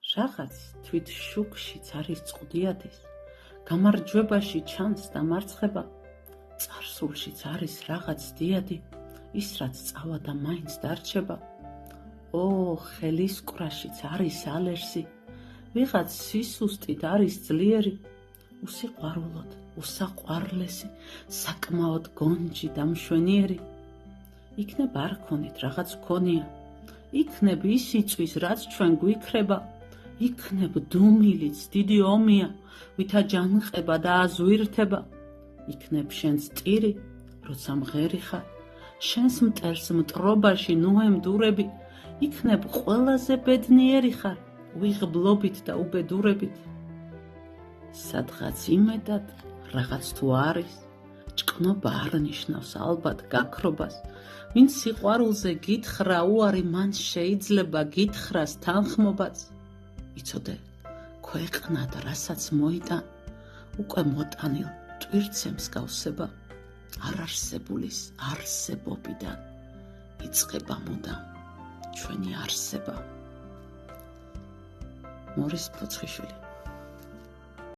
რაღაც თვით შუქშიც არის წყდიადის, გამარჯვებაში ჩანს დამარცხება, წარსულშიც არის რაღაც დიადი, ის რაც წავა და მაინც დარჩება. ო, ხელისკვრაშიც არის ალერსი, ვიღაც სისუსტით არის ძლიერი, უსიყვარულოდ, უსაყვარლესი, საკმაოდ გონჯი და მშვენიერი. იქნებ არ ქონით რაღაც ქონია, იქნებ ის იწვის რაც ჩვენ გვიქრება, იქნებ დუმილიც დიდი ომია, ვითა ჯანყება და აზვირთება, იქნებ შენს ტირი, როცა მღერი ხარ, შენს მტერს მტრობაში ნუ ემდურები, იქნებ ყველაზე ბედნიერი ხარ, უიღბლობით და უბედურებით. სადღაც იმედად რაღაც თუ არის, ჭკნობა არ ნიშნავს ალბათ გაქრობას, ვინც სიყვარულზე გითხრა უარი, მან შეიძლება გითხრას თანხმობაც. იცოდე, ქვეყნად რასაც მოიტან, უკვე მოტანილ ტვირთს გავსება, არარსებულის არსებობიდან იწყება მუდამ ჩვენი არსება. მორის ფოცხიშვილი.